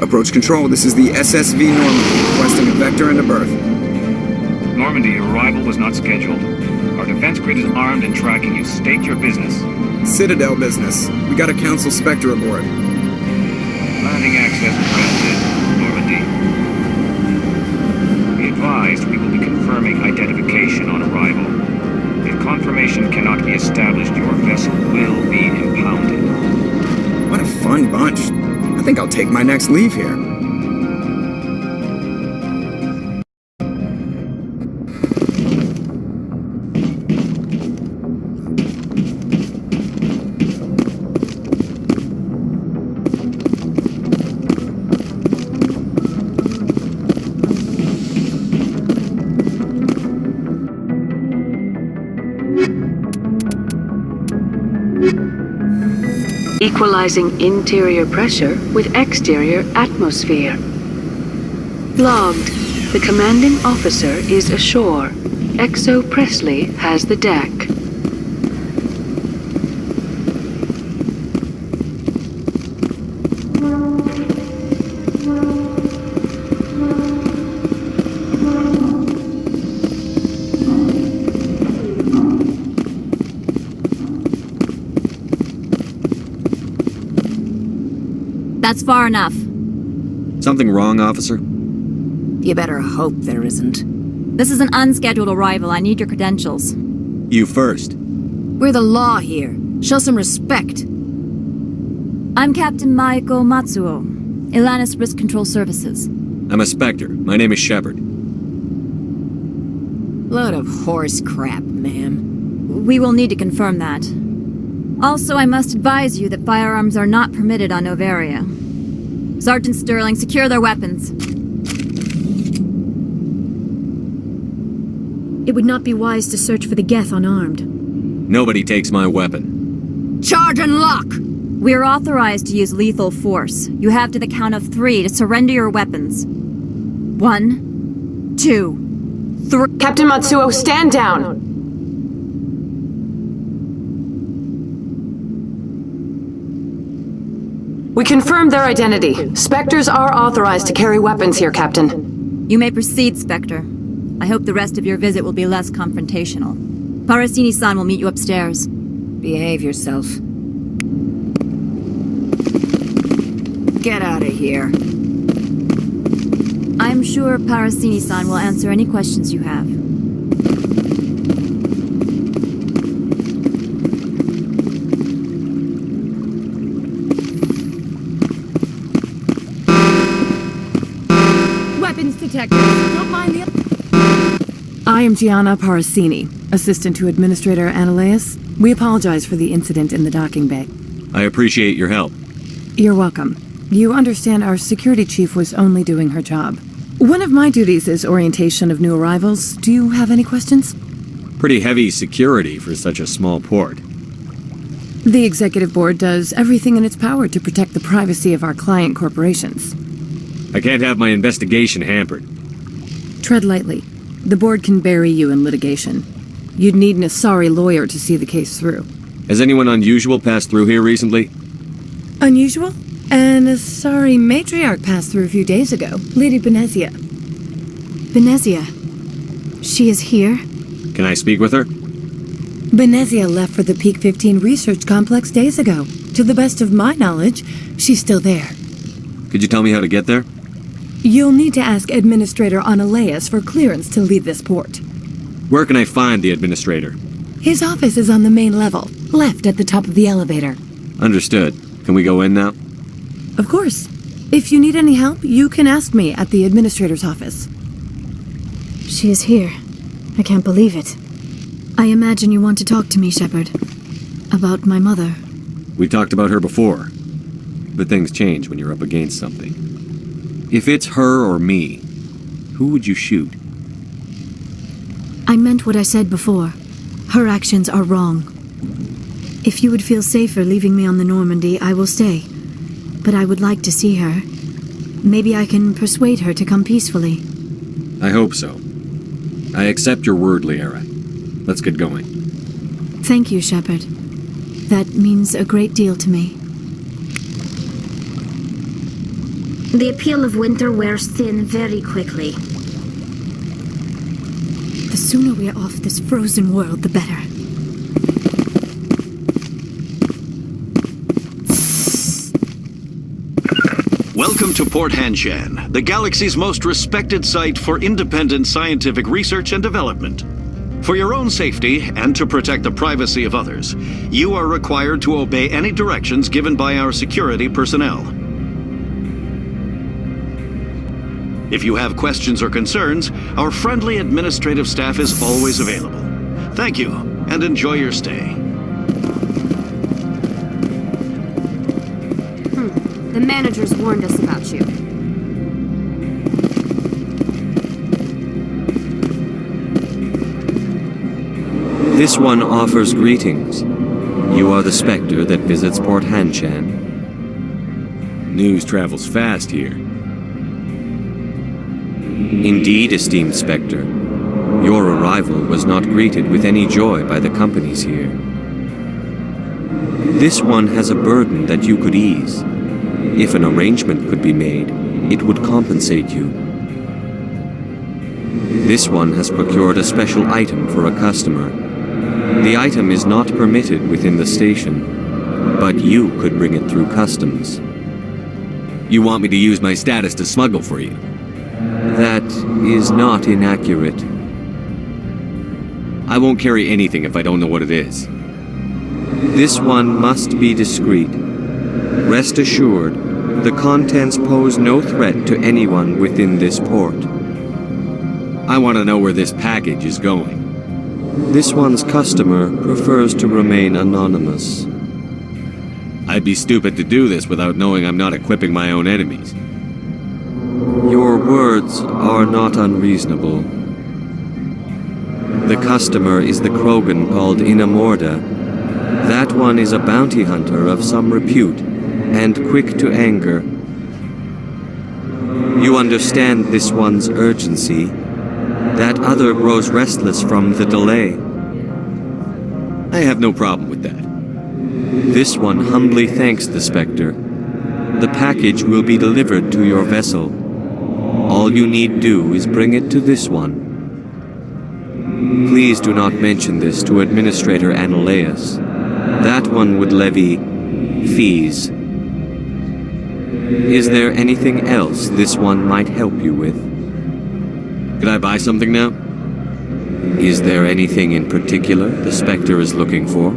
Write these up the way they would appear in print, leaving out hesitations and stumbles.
Approach control, this is the SSV Normandy, requesting a vector and a berth. Normandy, your arrival was not scheduled. Our defense grid is armed and tracking you. State your business. Citadel business. We got a Council Spectre aboard. Landing access granted, Normandy. Be advised, we will be confirming identification on arrival. If confirmation cannot be established, your vessel will be impounded. What a fun bunch. I think I'll take my next leave here. Equalizing interior pressure with exterior atmosphere. Logged. The commanding officer is ashore. Exo Presley has the deck. That's far enough. Something wrong, officer? You better hope there isn't. This is an unscheduled arrival. I need your credentials. You first. We're the law here. Show some respect. I'm Captain Maiko Matsuo, Ilanis Risk Control Services. I'm a Spectre. My name is Shepard. Load of horse crap, ma'am. We will need to confirm that. Also, I must advise you that firearms are not permitted on Noveria. Sergeant Sterling, secure their weapons. It would not be wise to search for the Geth unarmed. Nobody takes my weapon. Charge and lock! We are authorized to use lethal force. You have to the count of 3 to surrender your weapons. 1, 2, 3... Captain Matsuo, stand down! We confirmed their identity. Spectres are authorized to carry weapons here, Captain. You may proceed, Spectre. I hope the rest of your visit will be less confrontational. Parasini-san will meet you upstairs. Behave yourself. Get out of here. I'm sure Parasini-san will answer any questions you have. Weapons detected. Don't mind the... I am Gianna Parasini, assistant to Administrator Ananias. We apologize for the incident in the docking bay. I appreciate your help. You're welcome. You understand our security chief was only doing her job. One of my duties is orientation of new arrivals. Do you have any questions? Pretty heavy security for such a small port. The Executive Board does everything in its power to protect the privacy of our client corporations. I can't have my investigation hampered. Tread lightly. The board can bury you in litigation. You'd need an Asari lawyer to see the case through. Has anyone unusual passed through here recently? Unusual? An Asari Matriarch passed through a few days ago. Lady Benezia. Benezia? She is here? Can I speak with her? Benezia left for the Peak 15 Research Complex days ago. To the best of my knowledge, she's still there. Could you tell me how to get there? You'll need to ask Administrator Ananias for clearance to leave this port. Where can I find the Administrator? His office is on the main level, left at the top of the elevator. Understood. Can we go in now? Of course. If you need any help, you can ask me at the Administrator's office. She is here. I can't believe it. I imagine you want to talk to me, Shepard. About my mother. We talked about her before. But things change when you're up against something. If it's her or me, who would you shoot? I meant what I said before. Her actions are wrong. If you would feel safer leaving me on the Normandy, I will stay. But I would like to see her. Maybe I can persuade her to come peacefully. I hope so. I accept your word, Liara. Let's get going. Thank you, Shepard. That means a great deal to me. The appeal of winter wears thin very quickly. The sooner we are off this frozen world, the better. Welcome to Port Hanshan, the galaxy's most respected site for independent scientific research and development. For your own safety and to protect the privacy of others, you are required to obey any directions given by our security personnel. If you have questions or concerns, our friendly administrative staff is always available. Thank you, and enjoy your stay. The managers warned us about you. This one offers greetings. You are the Spectre that visits Port Hanshan. News travels fast here. Indeed, esteemed Spectre. Your arrival was not greeted with any joy by the companies here. This one has a burden that you could ease. If an arrangement could be made, it would compensate you. This one has procured a special item for a customer. The item is not permitted within the station, but you could bring it through customs. You want me to use my status to smuggle for you? That is not inaccurate. I won't carry anything if I don't know what it is. This one must be discreet. Rest assured, the contents pose no threat to anyone within this port. I want to know where this package is going. This one's customer prefers to remain anonymous. I'd be stupid to do this without knowing I'm not equipping my own enemies. Your words are not unreasonable. The customer is the Krogan called Inamorda. That one is a bounty hunter of some repute, and quick to anger. You understand this one's urgency. That other grows restless from the delay. I have no problem with that. This one humbly thanks the Spectre. The package will be delivered to your vessel. All you need do is bring it to this one. Please do not mention this to Administrator Annaleus. That one would levy fees. Is there anything else this one might help you with? Could I buy something now? Is there anything in particular the Spectre is looking for?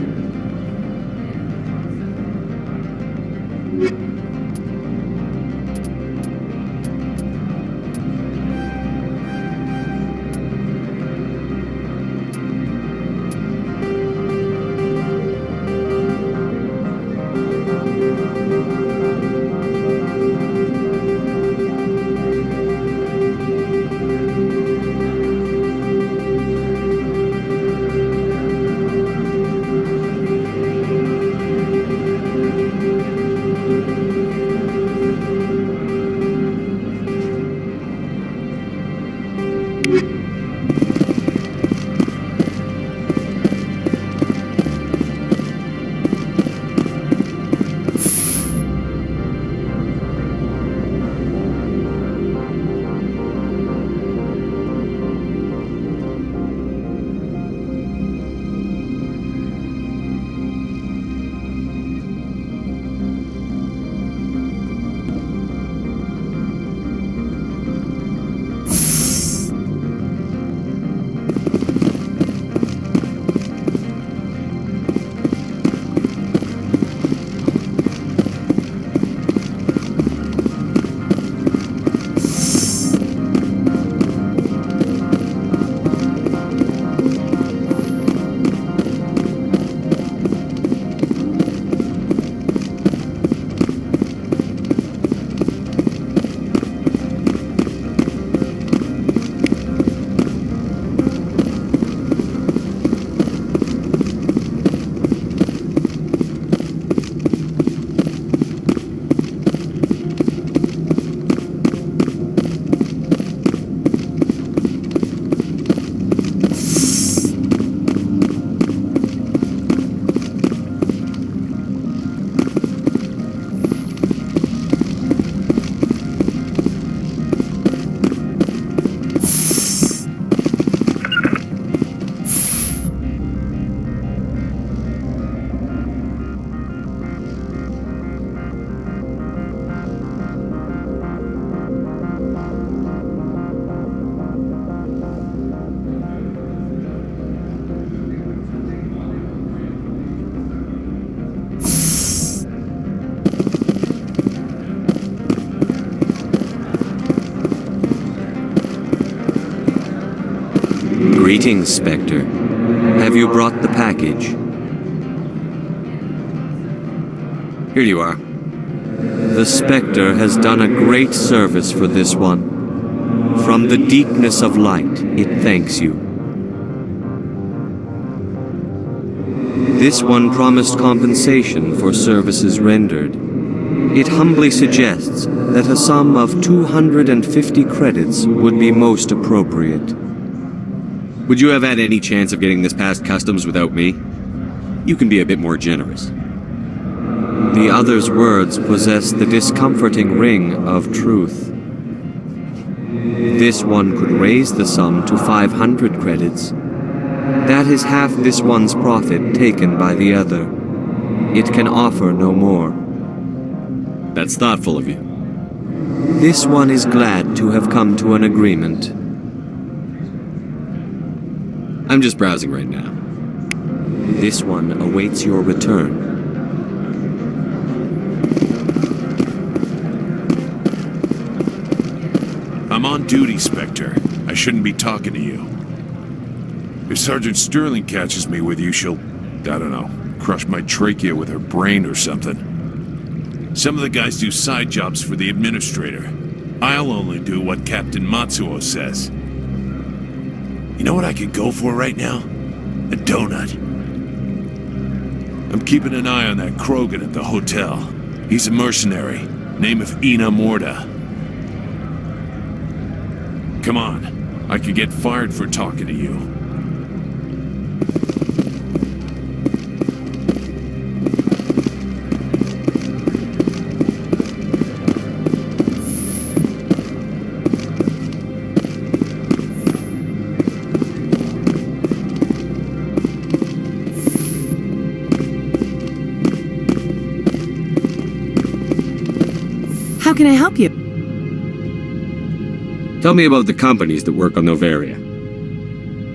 Greetings, Spectre. Have you brought the package? Here you are. The Spectre has done a great service for this one. From the deepness of light, it thanks you. This one promised compensation for services rendered. It humbly suggests that a sum of 250 credits would be most appropriate. Would you have had any chance of getting this past customs without me? You can be a bit more generous. The other's words possess the discomforting ring of truth. This one could raise the sum to 500 credits. That is half this one's profit taken by the other. It can offer no more. That's thoughtful of you. This one is glad to have come to an agreement. I'm just browsing right now. This one awaits your return. I'm on duty, Spectre. I shouldn't be talking to you. If Sergeant Sterling catches me with you, she'll, I don't know, crush my trachea with her brain or something. Some of the guys do side jobs for the administrator. I'll only do what Captain Matsuo says. You know what I could go for right now? A donut. I'm keeping an eye on that Krogan at the hotel. He's a mercenary. Name of Ina Morda. Come on. I could get fired for talking to you. How can I help you? Tell me about the companies that work on Noveria.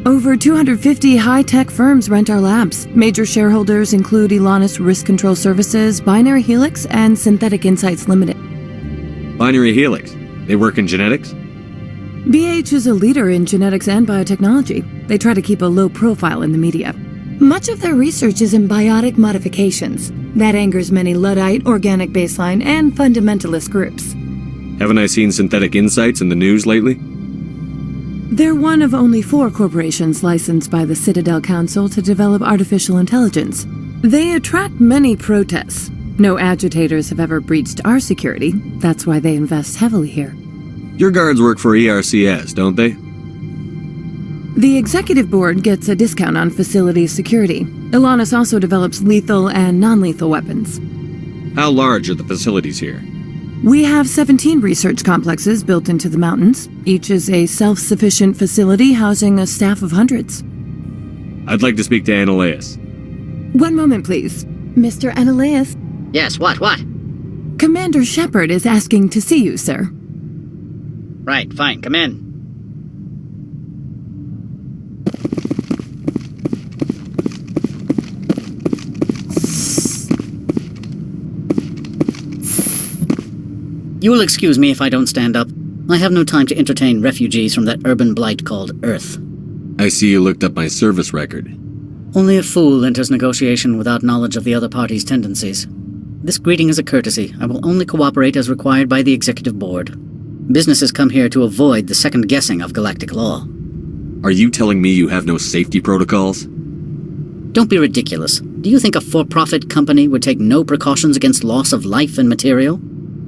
Over 250 high-tech firms rent our labs. Major shareholders include Elanis Risk Control Services, Binary Helix, and Synthetic Insights Limited. Binary Helix. They work in genetics? BH is a leader in genetics and biotechnology. They try to keep a low profile in the media. Much of their research is in biotic modifications. That angers many Luddite, organic baseline, and fundamentalist groups. Haven't I seen Synthetic Insights in the news lately? They're one of only 4 corporations licensed by the Citadel Council to develop artificial intelligence. They attract many protests. No agitators have ever breached our security. That's why they invest heavily here. Your guards work for ERCS, don't they? The executive board gets a discount on facility security. Elanis also develops lethal and non-lethal weapons. How large are the facilities here? We have 17 research complexes built into the mountains. Each is a self-sufficient facility housing a staff of hundreds. I'd like to speak to Annaleus. One moment, please. Mr. Annaleus? Yes, what? Commander Shepard is asking to see you, sir. Right, fine, come in. You will excuse me if I don't stand up. I have no time to entertain refugees from that urban blight called Earth. I see you looked up my service record. Only a fool enters negotiation without knowledge of the other party's tendencies. This greeting is a courtesy. I will only cooperate as required by the Executive Board. Businesses come here to avoid the second guessing of galactic law. Are you telling me you have no safety protocols? Don't be ridiculous. Do you think a for-profit company would take no precautions against loss of life and material?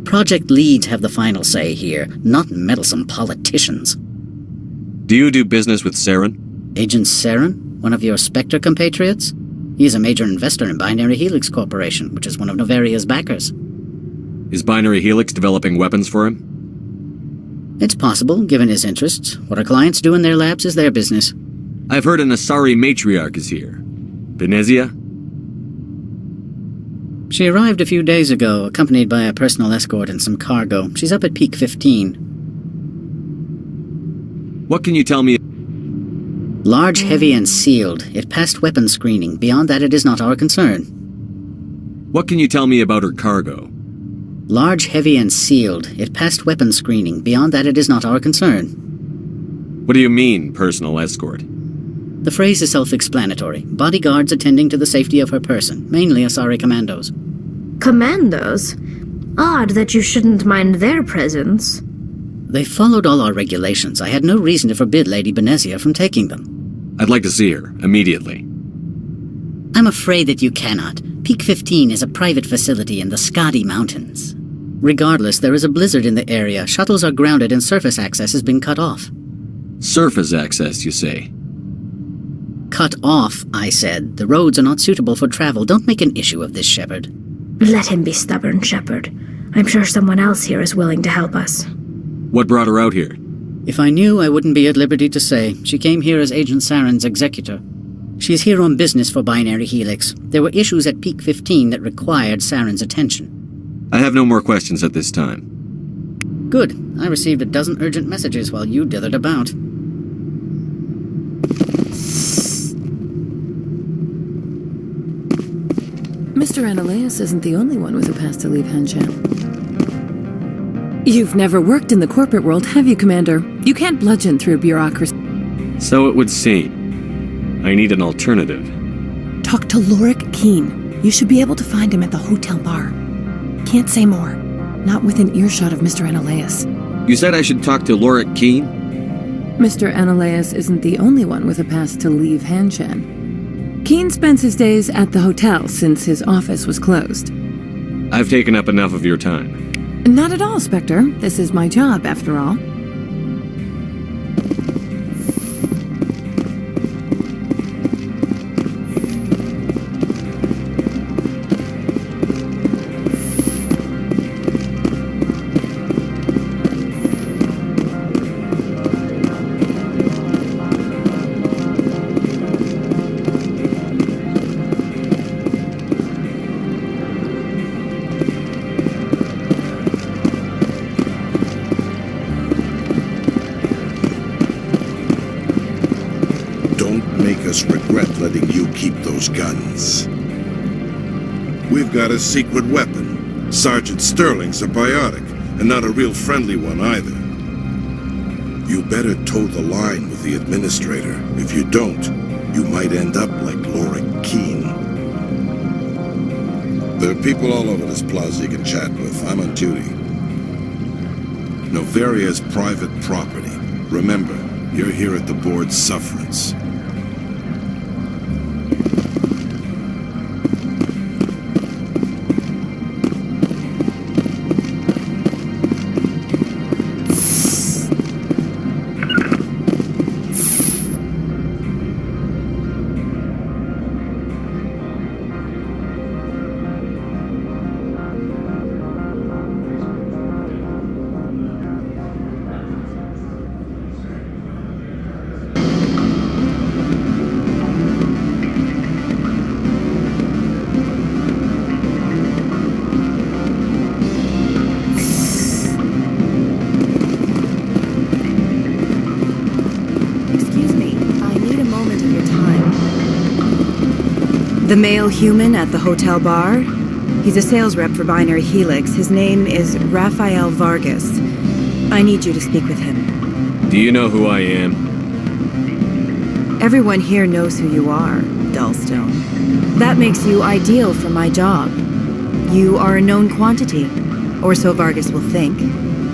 Project leads have the final say here, not meddlesome politicians. Do you do business with Saren? Agent Saren? One of your Spectre compatriots? He is a major investor in Binary Helix Corporation, which is one of Noveria's backers. Is Binary Helix developing weapons for him? It's possible, given his interests. What our clients do in their labs is their business. I've heard an Asari Matriarch is here. Benezia? She arrived a few days ago, accompanied by a personal escort and some cargo. She's up at Peak 15. What can you tell me? Large, heavy, and sealed. It passed weapons screening. Beyond that, it is not our concern. What can you tell me about her cargo? Large, heavy, and sealed. It passed weapons screening. Beyond that, it is not our concern. What do you mean, personal escort? The phrase is self-explanatory. Bodyguards attending to the safety of her person, mainly Asari commandos. Commandos? Odd that you shouldn't mind their presence. They followed all our regulations. I had no reason to forbid Lady Benezia from taking them. I'd like to see her, immediately. I'm afraid that you cannot. Peak 15 is a private facility in the Skadi Mountains. Regardless, there is a blizzard in the area. Shuttles are grounded and surface access has been cut off. Surface access, you say? Cut off, I said. The roads are not suitable for travel. Don't make an issue of this, Shepard. Let him be stubborn, Shepard. I'm sure someone else here is willing to help us. What brought her out here? If I knew, I wouldn't be at liberty to say. She came here as Agent Saren's executor. She's here on business for Binary Helix. There were issues at Peak 15 that required Saren's attention. I have no more questions at this time. Good. I received 12 urgent messages while you dithered about. Mr. Ananias isn't the only one with a pass to leave Hanshan. You've never worked in the corporate world, have you, Commander? You can't bludgeon through bureaucracy. So it would seem. I need an alternative. Talk to Lorik Keene. You should be able to find him at the hotel bar. Can't say more. Not within earshot of Mr. Ananias. You said I should talk to Lorik Keene? Mr. Ananias isn't the only one with a pass to leave Hanshan. Keene spends his days at the hotel since his office was closed. I've taken up enough of your time. Not at all, Spectre. This is my job, after all. Regret letting you keep those guns. We've got a secret weapon. Sergeant Sterling's a biotic, and not a real friendly one either. You better toe the line with the Administrator. If you don't, you might end up like Lorik Keene. There are people all over this plaza you can chat with. I'm on duty. Noveria is private property. Remember, you're here at the board's sufferance. The male human at the hotel bar? He's a sales rep for Binary Helix. His name is Rafael Vargas. I need you to speak with him. Do you know who I am? Everyone here knows who you are, Dullstone. That makes you ideal for my job. You are a known quantity, or so Vargas will think.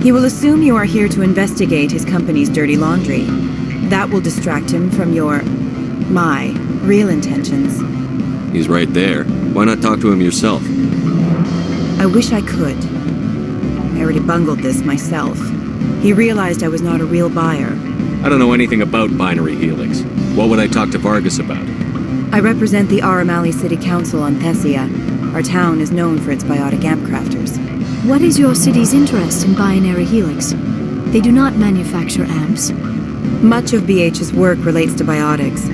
He will assume you are here to investigate his company's dirty laundry. That will distract him from my real intentions. He's right there. Why not talk to him yourself? I wish I could. I already bungled this myself. He realized I was not a real buyer. I don't know anything about Binary Helix. What would I talk to Vargas about? I represent the Aramali City Council on Thessia. Our town is known for its biotic amp crafters. What is your city's interest in Binary Helix? They do not manufacture amps. Much of BH's work relates to biotics.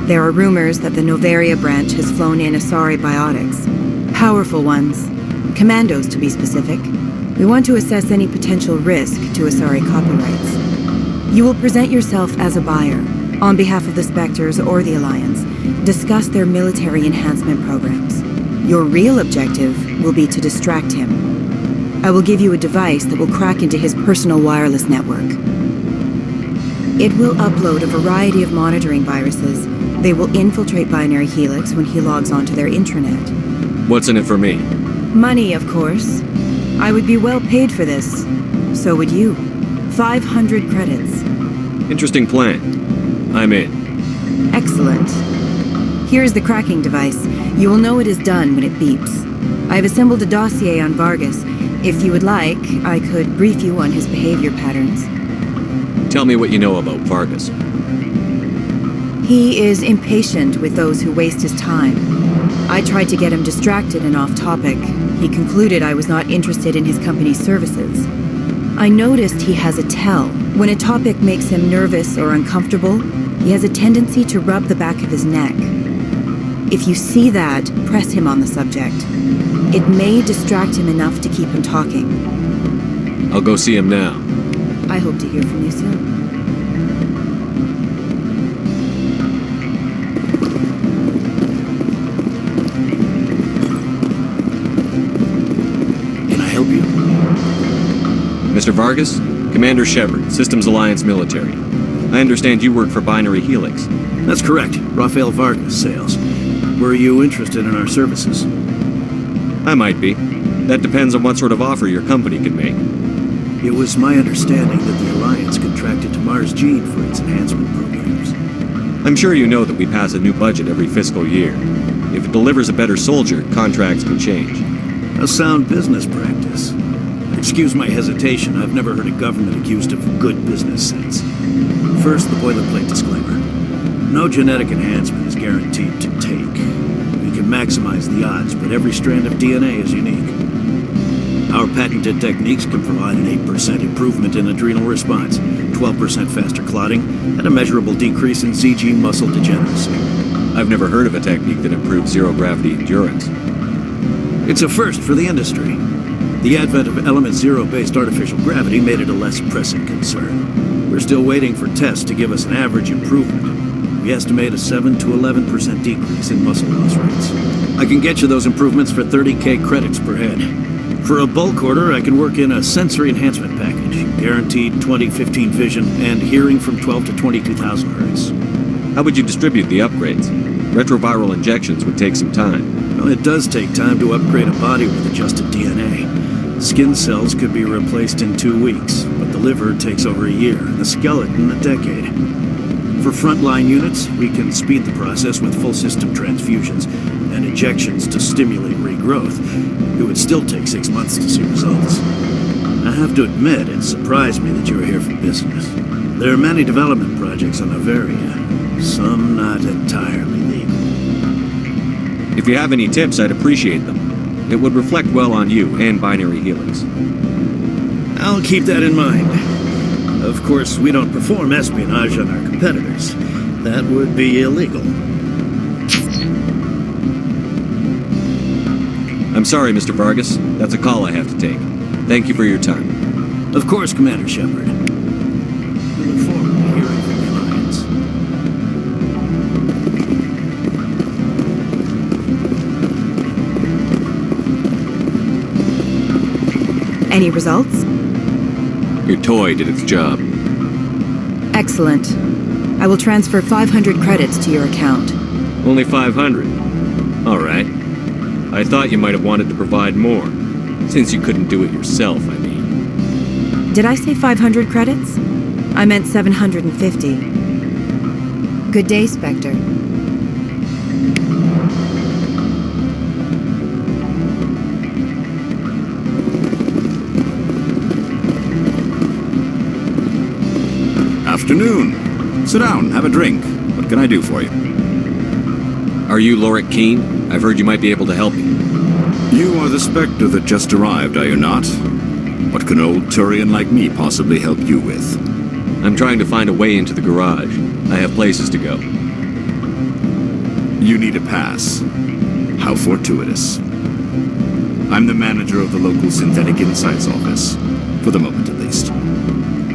There are rumors that the Noveria branch has flown in Asari biotics. Powerful ones. Commandos, to be specific. We want to assess any potential risk to Asari copyrights. You will present yourself as a buyer, on behalf of the Spectres or the Alliance. Discuss their military enhancement programs. Your real objective will be to distract him. I will give you a device that will crack into his personal wireless network. It will upload a variety of monitoring viruses They will infiltrate Binary Helix when he logs onto their intranet. What's in it for me? Money, of course. I would be well paid for this. So would you. 500 credits. Interesting plan. I'm in. Excellent. Here's the cracking device. You will know it is done when it beeps. I've assembled a dossier on Vargas. If you would like, I could brief you on his behavior patterns. Tell me what you know about Vargas. He is impatient with those who waste his time. I tried to get him distracted and off topic. He concluded I was not interested in his company's services. I noticed he has a tell. When a topic makes him nervous or uncomfortable, he has a tendency to rub the back of his neck. If you see that, press him on the subject. It may distract him enough to keep him talking. I'll go see him now. I hope to hear from you soon. Can I help you? Mr. Vargas? Commander Shepard, Systems Alliance Military. I understand you work for Binary Helix. That's correct. Rafael Vargas, sales. Were you interested in our services? I might be. That depends on what sort of offer your company can make. It was my understanding that the Alliance contracted to Mars Gene for its enhancement programs. I'm sure you know that we pass a new budget every fiscal year. If it delivers a better soldier, contracts can change. A sound business practice. Excuse my hesitation, I've never heard a government accused of good business sense. First, the boilerplate disclaimer. No genetic enhancement is guaranteed to take. We can maximize the odds, but every strand of DNA is unique. Our patented techniques can provide an 8% improvement in adrenal response, 12% faster clotting, and a measurable decrease in ZG muscle degeneracy. I've never heard of a technique that improves zero-gravity endurance. It's a first for the industry. The advent of element zero-based artificial gravity made it a less pressing concern. We're still waiting for tests to give us an average improvement. We estimate a 7 to 11% decrease in muscle loss rates. I can get you those improvements for 30k credits per head. For a bulk order, I can work in a sensory enhancement package, guaranteed 20/15 vision and hearing from 12 to 22,000 hertz. How would you distribute the upgrades? Retroviral injections would take some time. Well, it does take time to upgrade a body with adjusted DNA. Skin cells could be replaced in 2 weeks, but the liver takes over a year, and the skeleton a decade. For frontline units, we can speed the process with full system transfusions and injections to stimulate regrowth. It would still take 6 months to see results. I have to admit, it surprised me that you were here for business. There are many development projects on Noveria, some not entirely legal. If you have any tips, I'd appreciate them. It would reflect well on you and Binary Helix. I'll keep that in mind. Of course, we don't perform espionage on our competitors. That would be illegal. I'm sorry, Mr. Vargas. That's a call I have to take. Thank you for your time. Of course, Commander Shepard. We look forward to hearing from the Alliance. Any results? Your toy did its job. Excellent. I will transfer 500 credits to your account. Only 500. All right. I thought you might have wanted to provide more. Since you couldn't do it yourself, I mean. Did I say 500 credits? I meant 750. Good day, Spectre. Afternoon. Sit down, have a drink. What can I do for you? Are you Lorik Keen? I've heard you might be able to help me. You are the Spectre that just arrived, are you not? What can old Turian like me possibly help you with? I'm trying to find a way into the garage. I have places to go. You need a pass. How fortuitous. I'm the manager of the local Synthetic Insights office. For the moment, at least.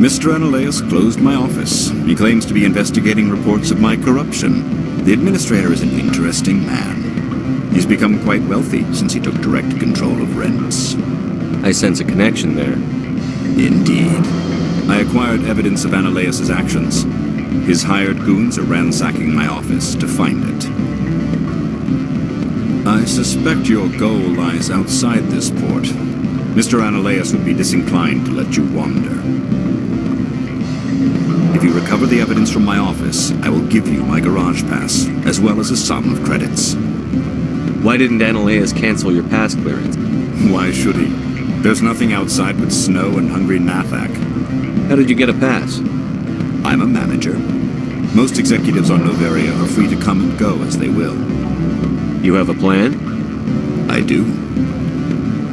Mr. Analeus closed my office. He claims to be investigating reports of my corruption. The administrator is an interesting man. He's become quite wealthy since he took direct control of rents. I sense a connection there. Indeed. I acquired evidence of Analeus's actions. His hired goons are ransacking my office to find it. I suspect your goal lies outside this port. Mr. Ananias would be disinclined to let you wander. If you recover the evidence from my office, I will give you my garage pass, as well as a sum of credits. Why didn't Ananias cancel your pass clearance? Why should he? There's nothing outside but snow and hungry Nathak. How did you get a pass? I'm a manager. Most executives on Noveria are free to come and go as they will. You have a plan? I do.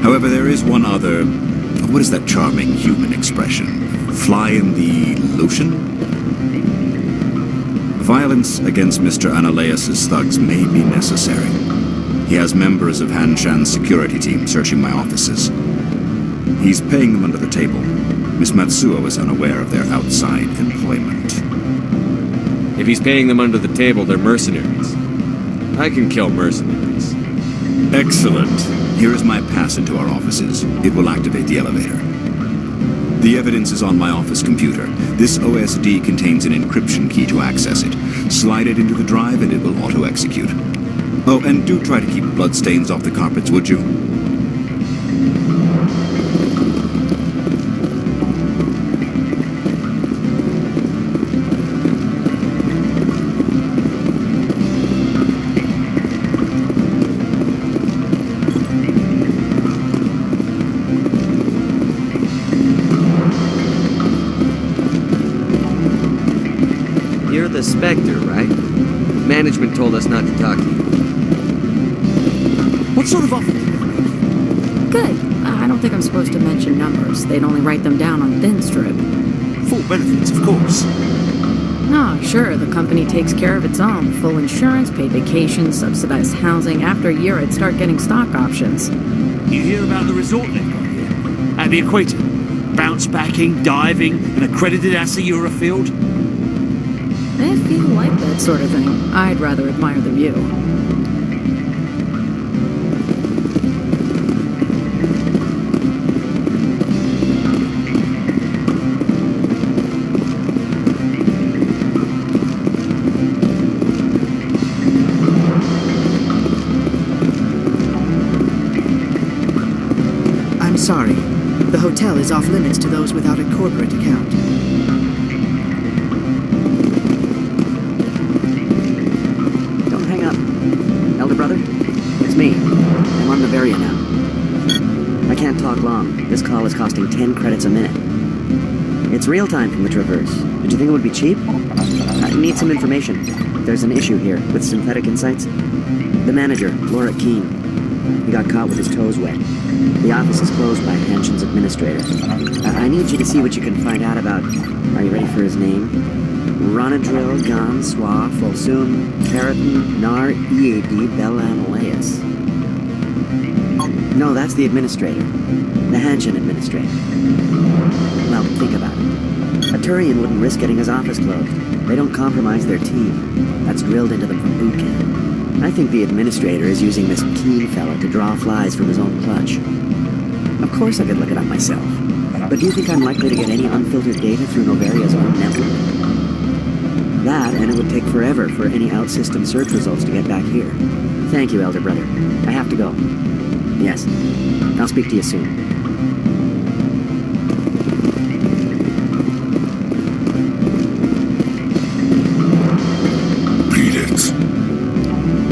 However, there is one other... What is that charming human expression? Fly in the lotion? Violence against Mr. Ananias' thugs may be necessary. He has members of Hanshan's security team searching my offices. He's paying them under the table. Miss Matsuo is unaware of their outside employment. If he's paying them under the table, they're mercenaries. I can kill mercenaries. Excellent. Here is my pass into our offices. It will activate the elevator. The evidence is on my office computer. This OSD contains an encryption key to access it. Slide it into the drive and it will auto-execute. Oh, and do try to keep bloodstains off the carpets, would you? You're the Spectre, right? Management told us not to talk to you. What sort of offer? Good. I don't think I'm supposed to mention numbers. They'd only write them down on thin strip. Full benefits, of course. No, sure, the company takes care of its own. Full insurance, paid vacation, subsidized housing. After a year, I'd start getting stock options. You hear about the resort they've got here? At the equator. Bounce backing, diving, an accredited Asari field. If you like that sort of thing, I'd rather admire the view. I'm sorry. The hotel is off limits to those without a corporate account. Me. I'm on Noveria now. I can't talk long. This call is costing 10 credits a minute. It's real time from the Traverse. Did you think it would be cheap? I need some information. There's an issue here with Synthetic Insights. The manager, Laura Keene. He got caught with his toes wet. The office is closed by Hanshan's administrator. I need you to see what you can find out about... Are you ready for his name? Ronadril Gan Swa Folsum Keratin Nar Ead Bel Ananias. No, that's the administrator. The Hanshan administrator. Well, think about it. A Turian wouldn't risk getting his office closed. They don't compromise their team. That's drilled into them from boot camp. I think the administrator is using this Keene fella to draw flies from his own clutch. Of course I could look it up myself. But do you think I'm likely to get any unfiltered data through Noveria's own network? That, and it would take forever for any out-system search results to get back here. Thank you, Elder Brother. I have to go. Yes. I'll speak to you soon. Beat it.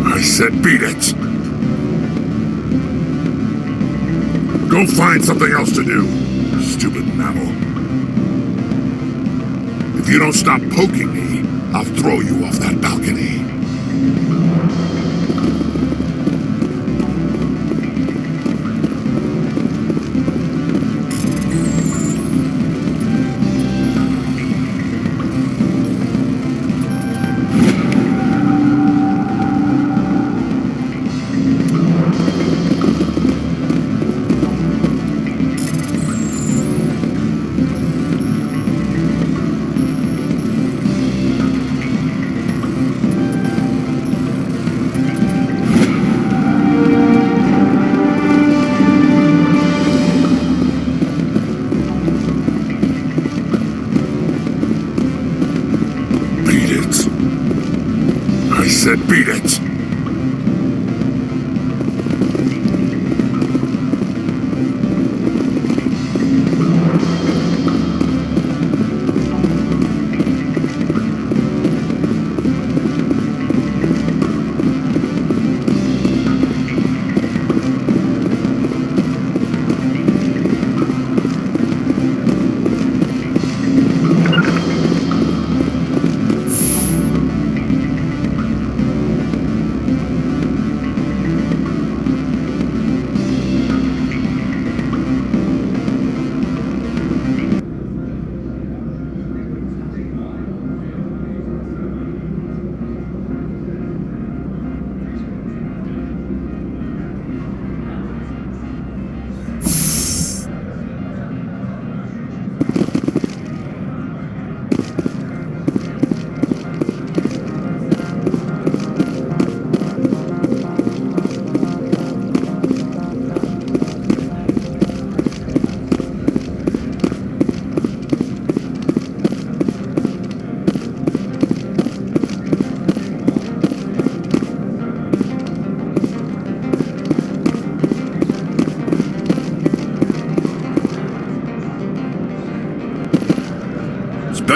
I said beat it. Go find something else to do, stupid mammal. If you don't stop poking me, I'll throw you off that balcony.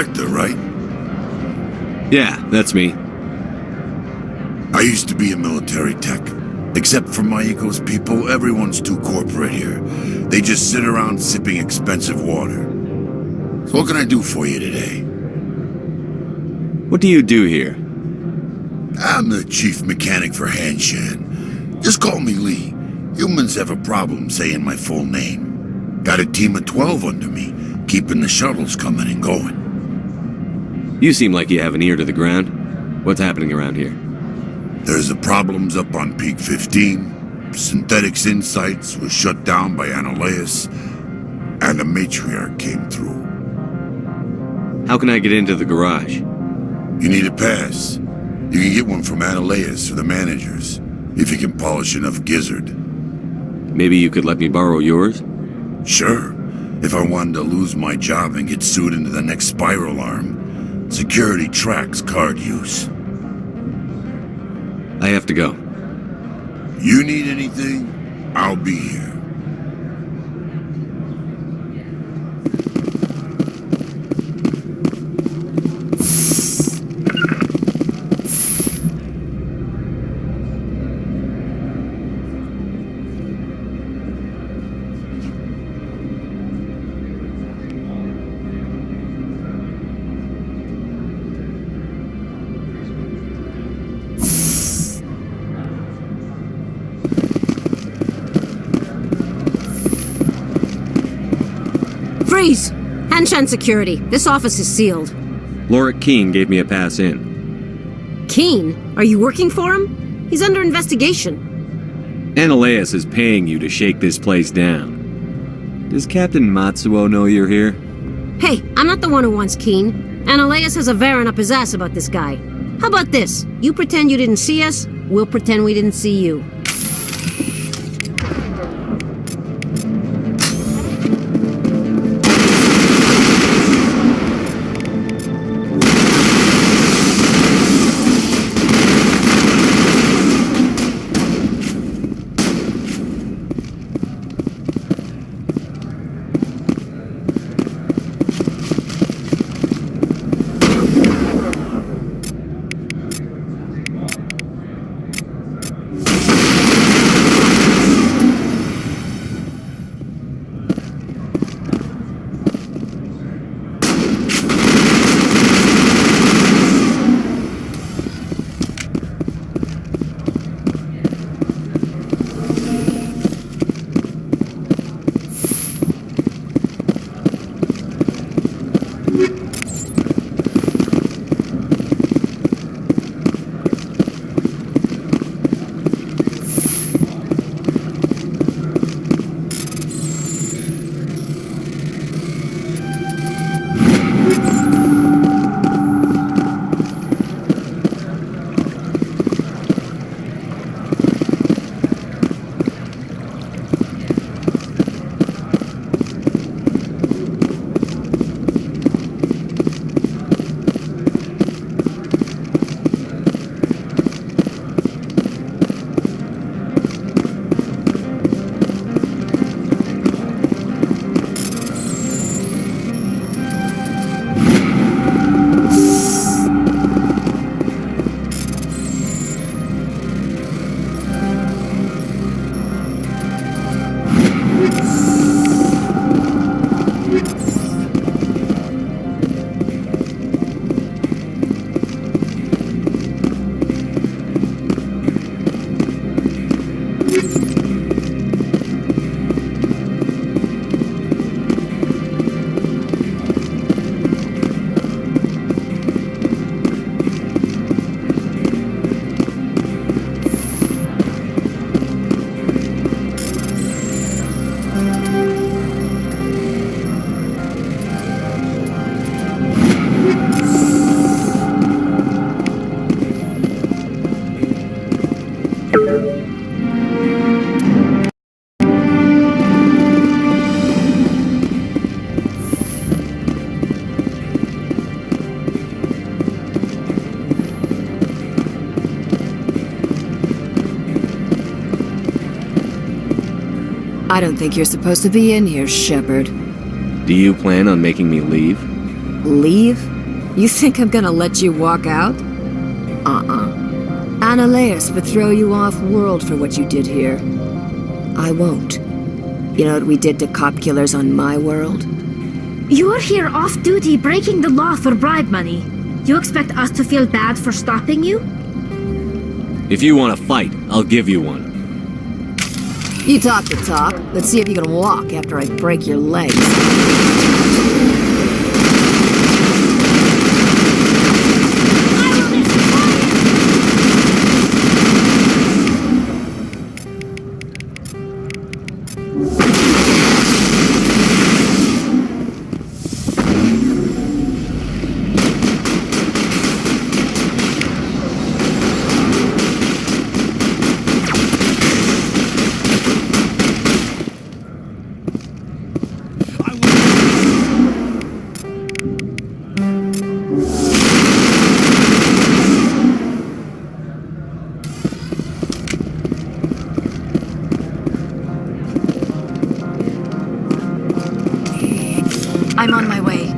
Spectre, right? Yeah, that's me. I used to be a military tech. Except for my ego's people, everyone's too corporate here. They just sit around sipping expensive water. So what can I do for you today? What do you do here? I'm the chief mechanic for Hanshan. Just call me Lee. Humans have a problem saying my full name. Got a team of 12 under me, keeping the shuttles coming and going. You seem like you have an ear to the ground. What's happening around here? There's the problems up on Peak 15. Synthetics Insights was shut down by Analeas, and the Matriarch came through. How can I get into the garage? You need a pass. You can get one from Analeas or the managers, if you can polish enough gizzard. Maybe you could let me borrow yours? Sure. If I wanted to lose my job and get sued into the next spiral arm, security tracks card use. I have to go. You need anything, I'll be here. Freeze! Hanshan security. This office is sealed. Lorik Keen gave me a pass in. Keen? Are you working for him? He's under investigation. Analeas is paying you to shake this place down. Does Captain Matsuo know you're here? Hey, I'm not the one who wants Keen. Analeas has a Varen up his ass about this guy. How about this? You pretend you didn't see us, we'll pretend we didn't see you. I don't think you're supposed to be in here, Shepard. Do you plan on making me leave? Leave? You think I'm gonna let you walk out? Ananias would throw you off-world for what you did here. I won't. You know what we did to cop killers on my world? You're here off-duty breaking the law for bribe money. You expect us to feel bad for stopping you? If you want to fight, I'll give you one. You talk the talk. Let's see if you can walk after I break your legs. I'm on my way.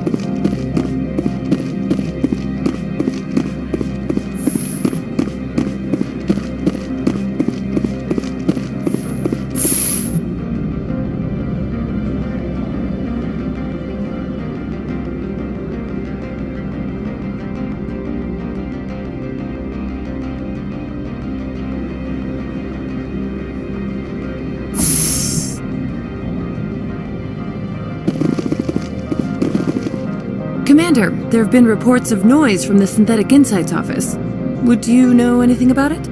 Commander, there have been reports of noise from the Synthetic Insights office. Would you know anything about it?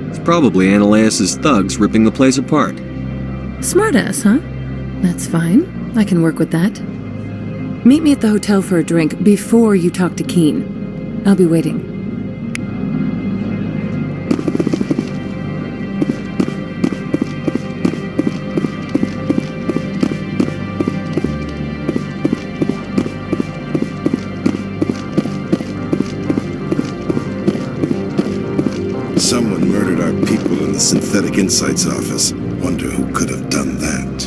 It's probably Ananias' thugs ripping the place apart. Smartass, huh? That's fine. I can work with that. Meet me at the hotel for a drink before you talk to Keen. I'll be waiting. Someone murdered our people in the Synthetic Insights office. Wonder who could have done that.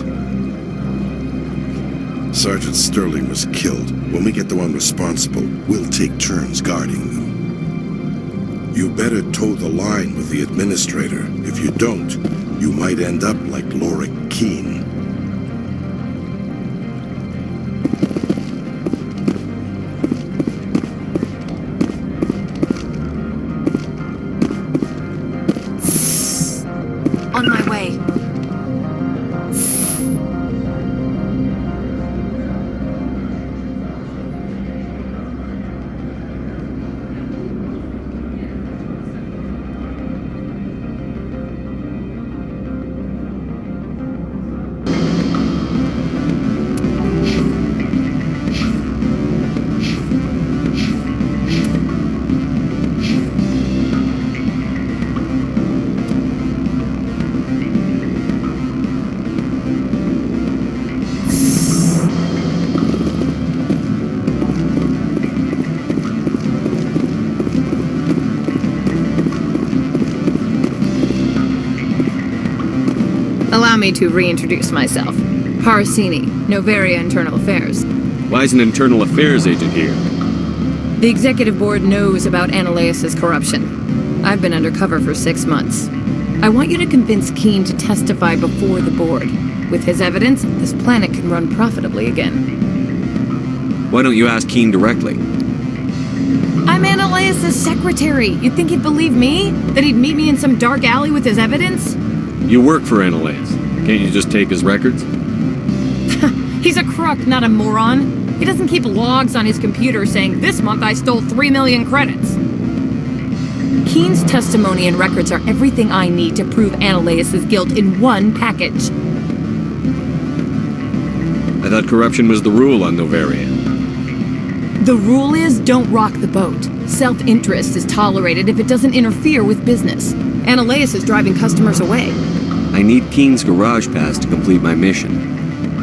Sergeant Sterling was killed. When we get the one responsible, we'll take turns guarding them. You better toe the line with the administrator. If you don't, you might end up like Lorik Keen. On my way. Allow me to reintroduce myself. Parasini, Noveria Internal Affairs. Why is an internal affairs agent here? The executive board knows about Ananias' corruption. I've been undercover for 6 months. I want you to convince Keen to testify before the board. With his evidence, this planet can run profitably again. Why don't you ask Keen directly? I'm Ananias' secretary. You'd think he'd believe me? That he'd meet me in some dark alley with his evidence? You work for Ananias. Can't you just take his records? He's a crook, not a moron. He doesn't keep logs on his computer saying, "This month I stole 3 million credits." Keen's testimony and records are everything I need to prove Ananias' guilt in one package. I thought corruption was the rule on Noveria. The rule is, don't rock the boat. Self-interest is tolerated if it doesn't interfere with business. Ananias is driving customers away. I need Keen's garage pass to complete my mission.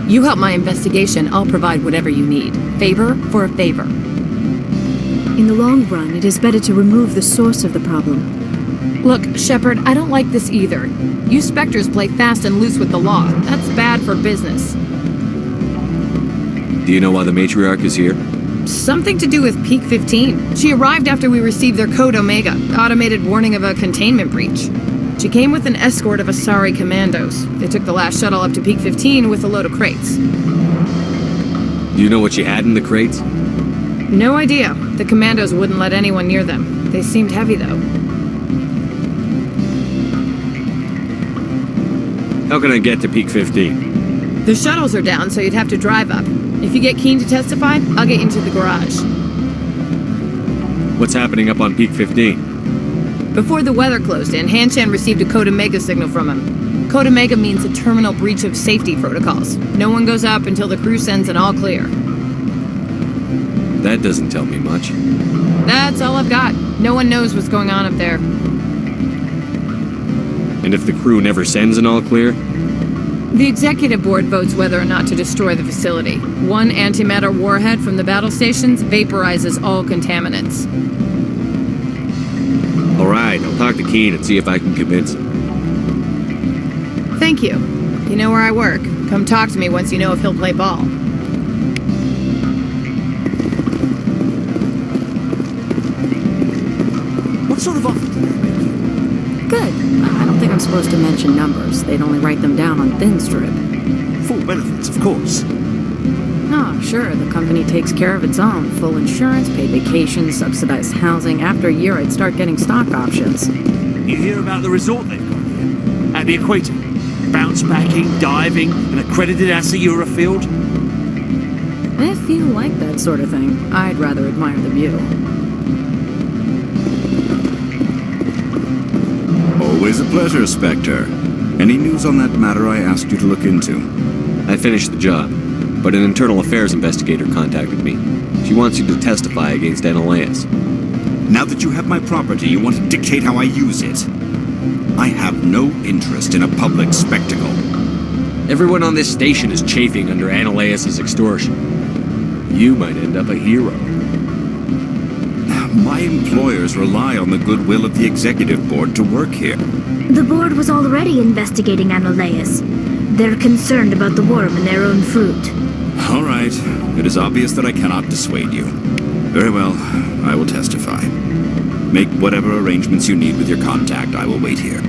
You help my investigation, I'll provide whatever you need. Favor for a favor. In the long run, it is better to remove the source of the problem. Look, Shepard, I don't like this either. You Spectres play fast and loose with the law. That's bad for business. Do you know why the Matriarch is here? Something to do with Peak 15. She arrived after we received their Code Omega, automated warning of a containment breach. She came with an escort of Asari commandos. They took the last shuttle up to Peak 15 with a load of crates. Do you know what she had in the crates? No idea. The commandos wouldn't let anyone near them. They seemed heavy, though. How can I get to Peak 15? The shuttles are down, so you'd have to drive up. If you get Keen to testify, I'll get you into the garage. What's happening up on Peak 15? Before the weather closed in, Hanshan received a Code Omega signal from him. Code Omega means a terminal breach of safety protocols. No one goes up until the crew sends an all clear. That doesn't tell me much. That's all I've got. No one knows what's going on up there. And if the crew never sends an all clear? The executive board votes whether or not to destroy the facility. One antimatter warhead from the battle stations vaporizes all contaminants. All right, I'll talk to Keen and see if I can convince him. Thank you. You know where I work. Come talk to me once you know if he'll play ball. What sort of offer did they make you? Good. I don't think I'm supposed to mention numbers. They'd only write them down on thin strip. Full benefits, of course. Oh, sure. The company takes care of its own. Full insurance, paid vacations, subsidized housing. After a year, I'd start getting stock options. You hear about the resort they've got here? At the equator. Bounce backing, diving, an accredited Asari field. I feel like that sort of thing. I'd rather admire the view. Always a pleasure, Spectre. Any news on that matter I asked you to look into? I finished the job, but an internal affairs investigator contacted me. She wants you to testify against Anoleus. Now that you have my property, you want to dictate how I use it. I have no interest in a public spectacle. Everyone on this station is chafing under Anoleus' extortion. You might end up a hero. My employers rely on the goodwill of the executive board to work here. The board was already investigating Anoleus. They're concerned about the worm in their own fruit. All right. It is obvious that I cannot dissuade you. Very well. I will testify. Make whatever arrangements you need with your contact. I will wait here.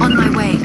On my way.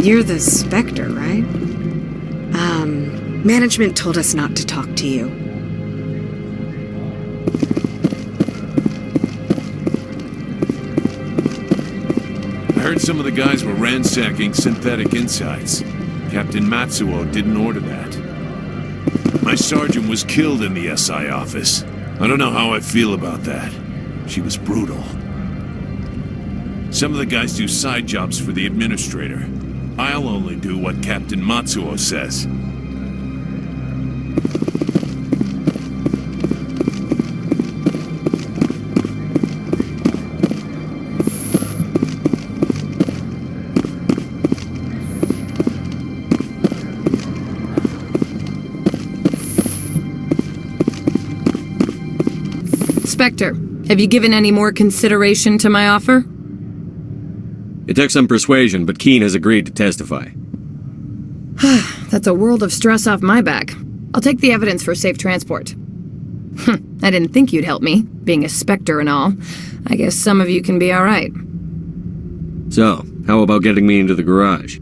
You're the Spectre, right? Management told us not to talk to you. I heard some of the guys were ransacking synthetic insides. Captain Matsuo didn't order that. My sergeant was killed in the SI office. I don't know how I feel about that. She was brutal. Some of the guys do side jobs for the administrator. I'll only do what Captain Matsuo says. Spectre, have you given any more consideration to my offer? It took some persuasion, but Keen has agreed to testify. That's a world of stress off my back. I'll take the evidence for safe transport. I didn't think you'd help me, being a Spectre and all. I guess some of you can be alright. So, how about getting me into the garage?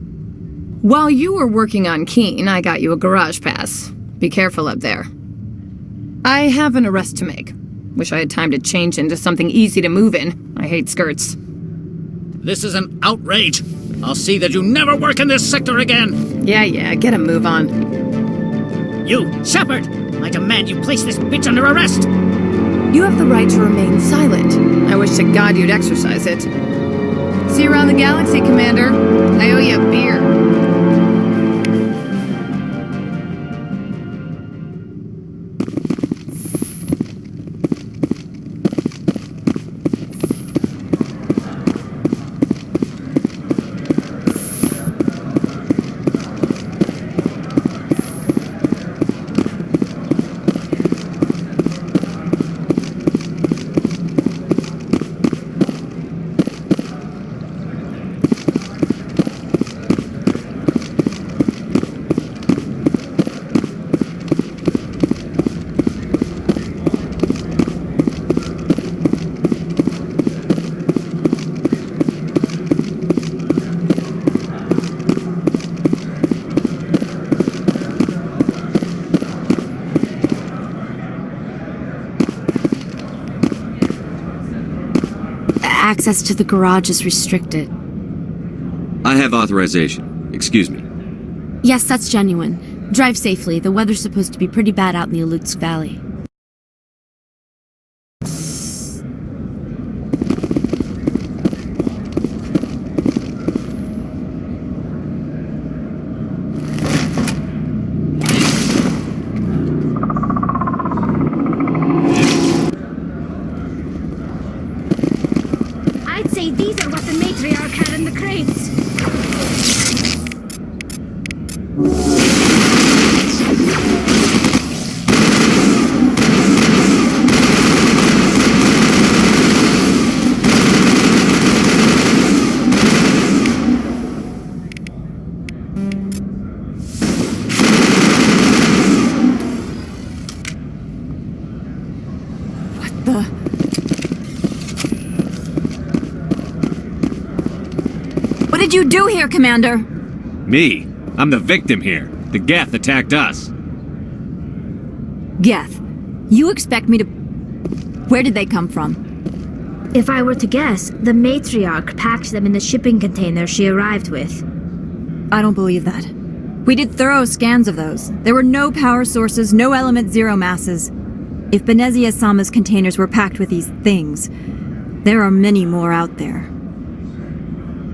While you were working on Keen, I got you a garage pass. Be careful up there. I have an arrest to make. Wish I had time to change into something easy to move in. I hate skirts. This is an outrage. I'll see that you never work in this sector again. Yeah, get a move on. You, Shepard! I demand you place this bitch under arrest! You have the right to remain silent. I wish to God you'd exercise it. See you around the galaxy, Commander. I owe you a beer. Access to the garage is restricted. I have authorization. Excuse me. Yes, that's genuine. Drive safely. The weather's supposed to be pretty bad out in the Alutsk Valley. I'd say these are what the Matriarch had in the crates. What did you do here, Commander? Me? I'm the victim here. The Geth attacked us. Geth. You expect me to... Where did they come from? If I were to guess, the Matriarch packed them in the shipping container she arrived with. I don't believe that. We did thorough scans of those. There were no power sources, no element zero masses. If Benezia-sama's containers were packed with these things, there are many more out there.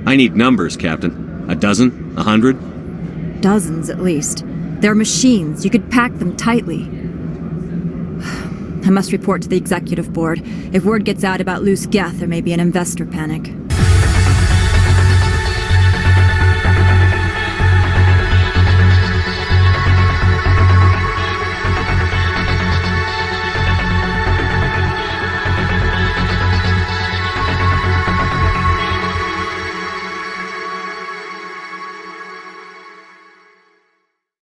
I need numbers, Captain. A dozen? 100? Dozens, at least. They're machines. You could pack them tightly. I must report to the executive board. If word gets out about loose Geth, there may be an investor panic.